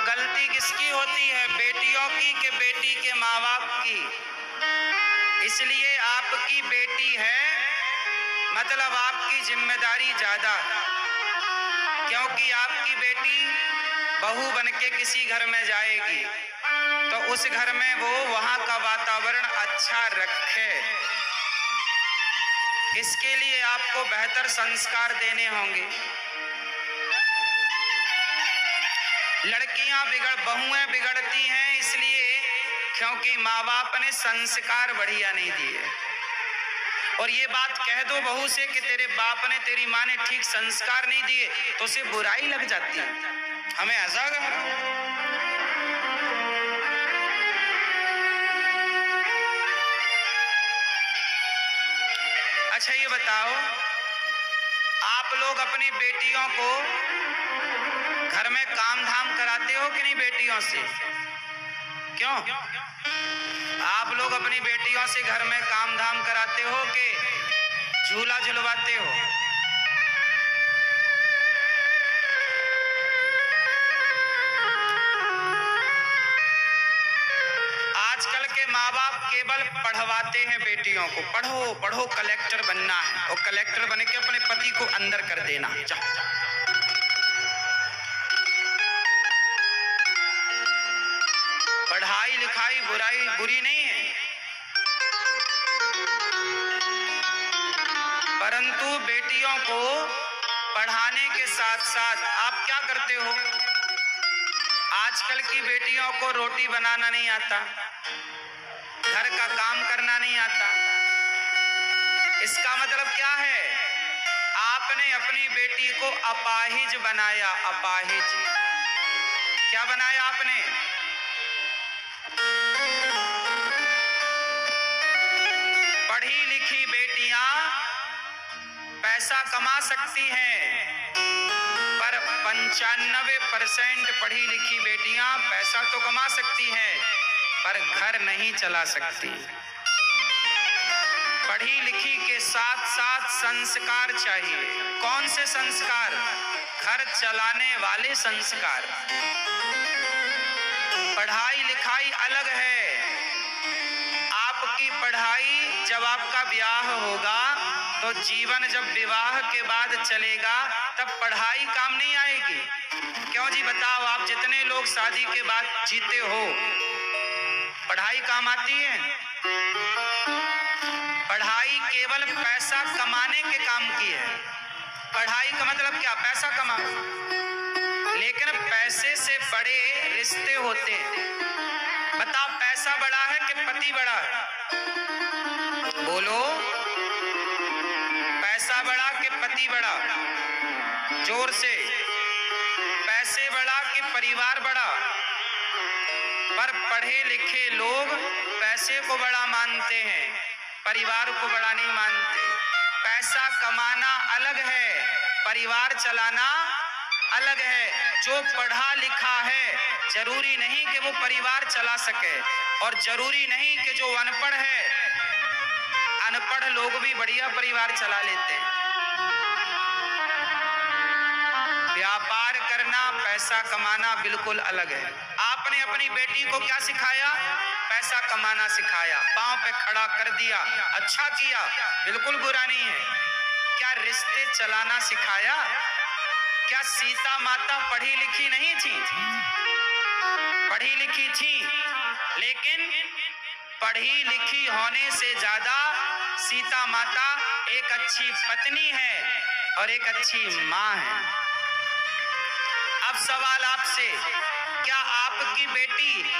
गलती किसकी होती है, बेटियों की कि बेटी के माँ बाप की। इसलिए आपकी बेटी है, मतलब आपकी जिम्मेदारी ज्यादा है, क्योंकि आपकी बेटी बहू बनके किसी घर में जाएगी तो उस घर में वो वहां का वातावरण अच्छा रखे। इसके लिए आपको बेहतर संस्कार देने होंगे। लड़कियां बहुएं बिगड़ती हैं इसलिए क्योंकि माँ बाप ने संस्कार बढ़िया नहीं दिए। और ये बात कह दो बहू से कि तेरे बाप ने, तेरी माँ ने ठीक संस्कार नहीं दिए, तो उसे बुराई लग जाती है। हमें ऐसा अच्छा ये बताओ, आप लोग अपनी बेटियों को घर में काम धाम कराते हो कि नहीं बेटियों से? क्यों? आप लोग अपनी बेटियों से घर में काम धाम कराते हो कि झूला झुलवाते हो? आजकल के माँ बाप केवल पढ़वाते हैं बेटियों को, पढ़ो पढ़ो कलेक्टर बनना है, और कलेक्टर बन के अपने पति को अंदर कर देना। पढ़ाई लिखाई बुरी नहीं है, परंतु बेटियों को पढ़ाने के साथ साथ आप क्या करते हो? आजकल की बेटियों को रोटी बनाना नहीं आता, घर का काम करना नहीं आता। इसका मतलब क्या है? आपने अपनी बेटी को अपाहिज बनाया। अपाहिज क्या बनाया आपने? पढ़ी लिखी बेटियां पैसा कमा सकती हैं, पर 95% पढ़ी लिखी बेटियां पैसा तो कमा सकती हैं पर घर नहीं चला सकती। पढ़ी लिखी के साथ साथ संस्कार चाहिए। कौन से संस्कार? घर चलाने वाले संस्कार। पढ़ाई लिखाई अलग है। आपकी पढ़ाई जब आपका ब्याह होगा तो जीवन जब विवाह के बाद चलेगा तब पढ़ाई काम नहीं आएगी। क्यों जी बताओ, आप जितने लोग शादी के बाद जीते हो, पढ़ाई काम आती है? पढ़ाई केवल पैसा कमाने के काम की है। पढ़ाई का मतलब क्या? पैसा कमाओ। लेकिन पैसे से बड़े रिश्ते होते हैं। बताओ, पैसा बड़ा है कि पति बड़ा है? बोलो, पैसा बड़ा कि पति बड़ा? जोर से। पैसे बड़ा कि परिवार बड़ा? पर पढ़े लिखे लोग पैसे को बड़ा मानते हैं, परिवार को बड़ा नहीं मानते। पैसा कमाना अलग है, परिवार चलाना अलग है। जो पढ़ा लिखा है जरूरी नहीं कि वो परिवार चला सके, और जरूरी नहीं कि जो अनपढ़ है, अनपढ़ लोग भी बढ़िया परिवार चला लेते हैं। व्यापार करना, पैसा कमाना बिल्कुल अलग है। आपने अपनी बेटी को क्या सिखाया? पैसा कमाना सिखाया, पांव पे खड़ा कर दिया, अच्छा किया, बिल्कुल बुरा नहीं है। क्या रिश्ते चलाना सिखाया? क्या सीता माता पढ़ी लिखी नहीं थी? पढ़ी लिखी थी, लेकिन पढ़ी लिखी होने से ज्यादा सीता माता एक अच्छी पत्नी है और एक अच्छी माँ है। अब सवाल आपसे, क्या आपकी बेटी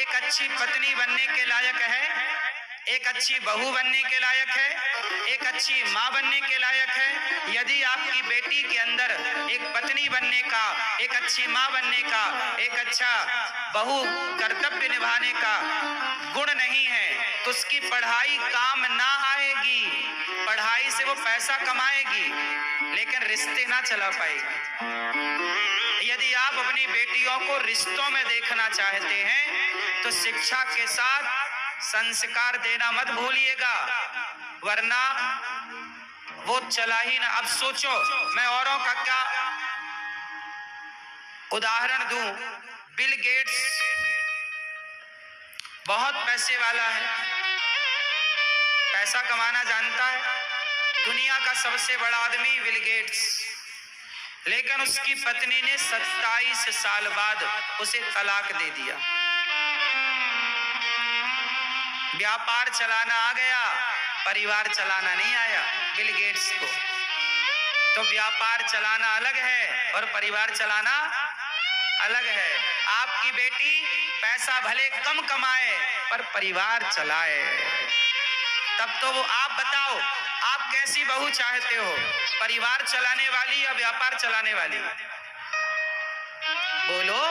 एक अच्छी पत्नी बनने के लायक है? एक अच्छी बहू बनने के लायक है? एक अच्छी माँ बनने के लायक है? यदि आपकी बेटी के अंदर एक पत्नी बनने का, एक अच्छी माँ बनने का, एक अच्छा बहू कर्तव्य निभाने का गुण नहीं है तो उसकी पढ़ाई काम ना आएगी। पढ़ाई से वो पैसा कमाएगी लेकिन रिश्ते ना चला पाएगी। यदि आप अपनी बेटियों को रिश्तों में देखना चाहते हैं तो शिक्षा के साथ संस्कार देना मत भूलिएगा, वरना वो चला ही ना। अब सोचो, मैं औरों का क्या उदाहरण दूं, बिल गेट्स बहुत पैसे वाला है, पैसा कमाना जानता है, दुनिया का सबसे बड़ा आदमी बिल गेट्स, लेकिन उसकी पत्नी ने 27 साल बाद उसे तलाक दे दिया। व्यापार चलाना आ गया, परिवार चलाना नहीं आया बिल गेट्स को। तो व्यापार चलाना अलग है और परिवार चलाना अलग है। आपकी बेटी पैसा भले कम कमाए पर परिवार चलाए, तब तो वो। आप बताओ, आप कैसी बहू चाहते हो, परिवार चलाने वाली या व्यापार चलाने वाली? बोलो,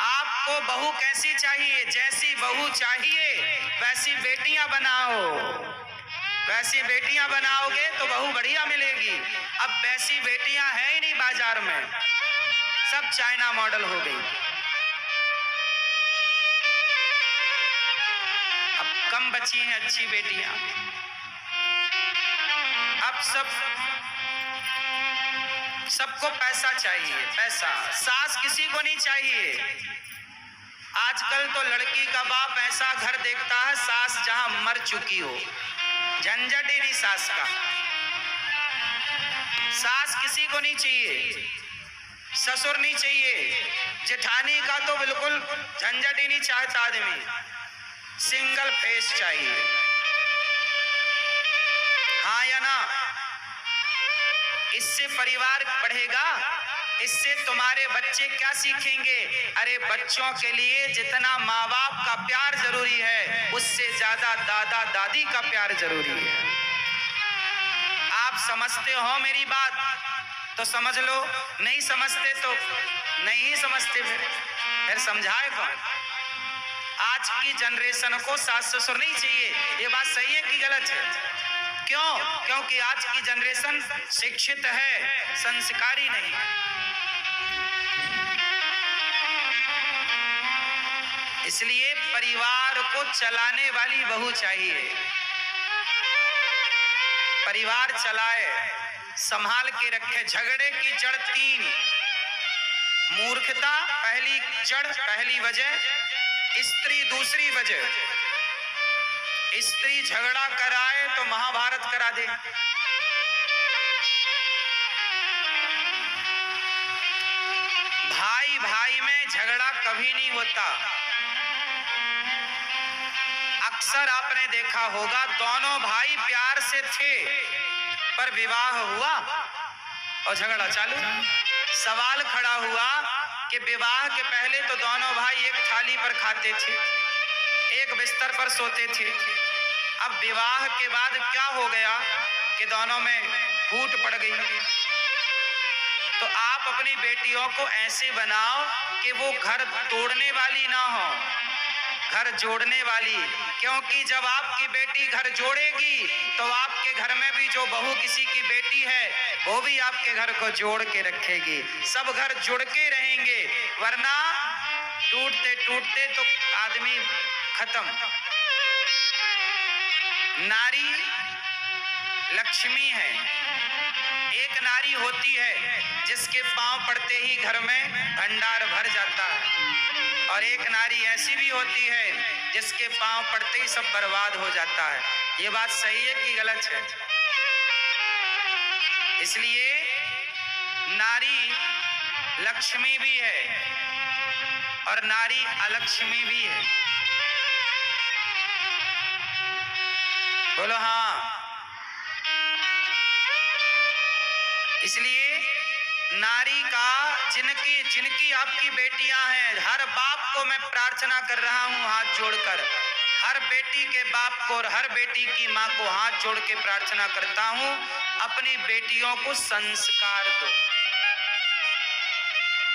आपको बहू कैसी चाहिए? जैसी बहू चाहिए वैसी बेटियां बनाओ, वैसी बेटियां बनाओगे तो बहू बढ़िया मिलेगी। अब वैसी बेटियां हैं ही नहीं बाजार में, सब चाइना मॉडल हो गई। अब कम बची हैं अच्छी बेटियां। अब सबको पैसा चाहिए, पैसा। सास किसी को नहीं चाहिए। आजकल तो लड़की का बाप ऐसा घर देखता है सास जहां मर चुकी हो, झंझट ही नहीं सास का। सास किसी को नहीं चाहिए, ससुर नहीं चाहिए, जेठानी का तो बिल्कुल झंझट ही नहीं चाहता आदमी, सिंगल फेस चाहिए। हाँ या ना? इससे परिवार बढ़ेगा, इससे तुम्हारे बच्चे क्या सीखेंगे? अरे बच्चों के लिए जितना माँ बाप का प्यार जरूरी है, उससे ज्यादा दादा दादी का प्यार जरूरी है। आप समझते हो मेरी बात तो समझ लो, नहीं समझते तो नहीं समझते, फिर समझाए कौन? आज की जनरेशन को सास ससुर नहीं चाहिए। ये बात सही है कि गलत है? क्यों? क्योंकि आज की जनरेशन शिक्षित है, संस्कारी नहीं। इसलिए परिवार को चलाने वाली बहू चाहिए, परिवार चलाए, संभाल के रखे। झगड़े की जड़ 3, मूर्खता पहली जड़, पहली वजह, स्त्री दूसरी वजह। स्त्री झगड़ा कराए तो महाभारत करा दे। भाई भाई में झगड़ा कभी नहीं होता। अक्सर आपने देखा होगा दोनों भाई प्यार से थे पर विवाह हुआ और झगड़ा चालू। सवाल खड़ा हुआ कि विवाह के पहले तो दोनों भाई एक थाली पर खाते थे, एक बिस्तर पर सोते थे। अब विवाह के बाद क्या हो गया कि दोनों में फूट पड़ गई। तो आप अपनी बेटियों को ऐसे बनाओ कि वो घर तोड़ने वाली ना हो, घर जोड़ने वाली। क्योंकि जब आपकी बेटी घर जोड़ेगी तो आपके घर में भी जो बहू किसी की बेटी है वो भी आपके घर को जोड़ के रखेगी। सब घर जुड़ के रहेंगे, वरना टूटते टूटते तो आदमी खत्म। नारी लक्ष्मी है। एक नारी होती है जिसके पांव पड़ते ही घर में भंडार भर जाता है, और एक नारी ऐसी भी होती है जिसके पांव पड़ते ही सब बर्बाद हो जाता है। ये बात सही है कि गलत है? इसलिए नारी लक्ष्मी भी है और नारी अलक्ष्मी भी है। बोलो हाँ। इसलिए नारी का जिनकी आपकी बेटियां हैं, हर बाप को मैं प्रार्थना कर रहा हूं हाथ जोड़कर, हर बेटी के बाप को और हर बेटी की मां को हाथ जोड़ के प्रार्थना करता हूं, अपनी बेटियों को संस्कार दो।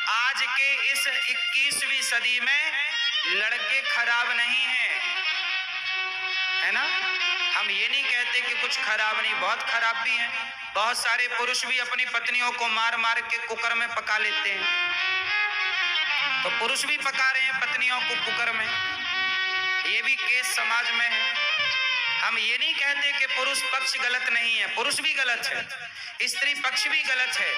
आज के इस 21वीं सदी में लड़के खराब नहीं हैं, है ना? हम ये नहीं कहते कि कुछ खराब नहीं, बहुत खराब भी हैं। बहुत सारे पुरुष भी अपनी पत्नियों को मार मार के कुकर में पका लेते हैं। तो पुरुष भी पका रहे हैं पत्नियों को कुकर में, ये भी केस समाज में है। हम ये नहीं कहते कि पुरुष पक्ष गलत नहीं है, पुरुष भी गलत है, स्त्री पक्ष भी गलत है,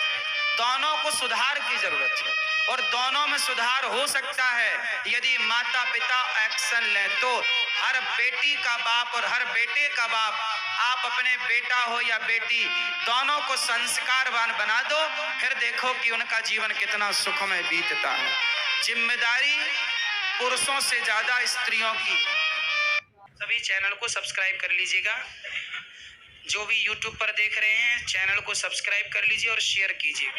दोनों को सुधार की जरूरत है और दोनों में सुधार हो सकता है यदि माता पिता एक्शन ले। तो हर बेटी का बाप और हर बेटे का बाप, आप अपने बेटा हो या बेटी, दोनों को संस्कारवान बना दो, फिर देखो कि उनका जीवन कितना सुखमय बीतता है। जिम्मेदारी पुरुषों से ज्यादा स्त्रियों की। सभी चैनल को सब्सक्राइब कर लीजिएगा। जो भी YouTube पर देख रहे हैं, चैनल को सब्सक्राइब कर लीजिए और शेयर कीजिए।